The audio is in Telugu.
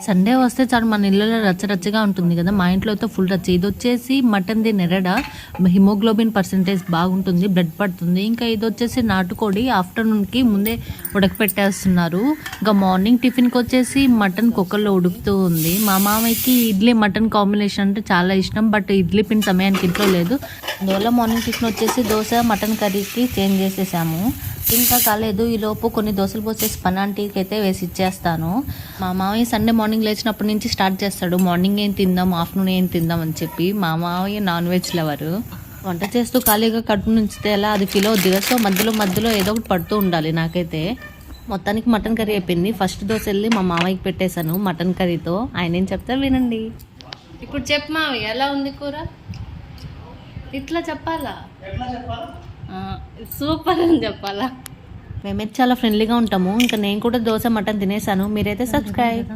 సండే వస్తే చాలు మన ఇళ్ళలో రచ్చరచ్చగా ఉంటుంది కదా, మా ఇంట్లో అయితే ఫుల్ రచ్చ. ఇది వచ్చేసి మటన్ది నెరడ, హిమోగ్లోబిన్ పర్సెంటేజ్ బాగుంటుంది, బ్లడ్ పడుతుంది. ఇంకా ఇది వచ్చేసి నాటుకోడి, ఆఫ్టర్నూన్కి ముందే ఉడకపెట్టేస్తున్నారు. ఇంకా మార్నింగ్ టిఫిన్కి వచ్చేసి మటన్ కుక్కర్లో ఉడుకుతూ ఉంది. మా మామయ్యకి ఇడ్లీ మటన్ కాంబినేషన్ అంటే చాలా ఇష్టం, బట్ ఇడ్లీ పిండి సమయానికి ఇంట్లో లేదు. అందువల్ల మార్నింగ్ టిఫిన్ వచ్చేసి దోశ మటన్ కర్రీకి చేంజ్ చేసేసాము. ఇంకా కాలేదు, ఈలోపు కొన్ని దోశలు పోసేసి పనాంటీకి అయితే వేసి ఇచ్చేస్తాను. మా మామయ్య సండే మార్నింగ్ లేచినప్పటి నుంచి స్టార్ట్ చేస్తాడు, మార్నింగ్ ఏం తిందాం ఆఫ్టర్నూన్ ఏం తిందాం అని చెప్పి. మా మామయ్య నాన్ వెజ్ లవరు. వంట చేస్తూ ఖాళీగా కడుపు నుంచితే ఎలా, అది ఫీల్ అవుద్ది కదా. సో మధ్యలో ఏదో ఒకటి పడుతూ ఉండాలి నాకైతే. మొత్తానికి మటన్ కర్రీ అయిపోయింది. ఫస్ట్ దోశ వెళ్ళి మా మామయ్యకి పెట్టేశాను మటన్ కర్రీతో. ఆయన ఏం చెప్తారు వినండి. ఇప్పుడు చెప్పు మామయ్య, ఎలా ఉంది కూర? ఇట్లా చెప్పాలా, సూపర్ అని చెప్పాలా? మేమైతే చాలా ఫ్రెండ్లీగా ఉంటాము. ఇంకా నేను కూడా దోశ మటన్ తినేసాను. మీరైతే సబ్స్క్రైబ్.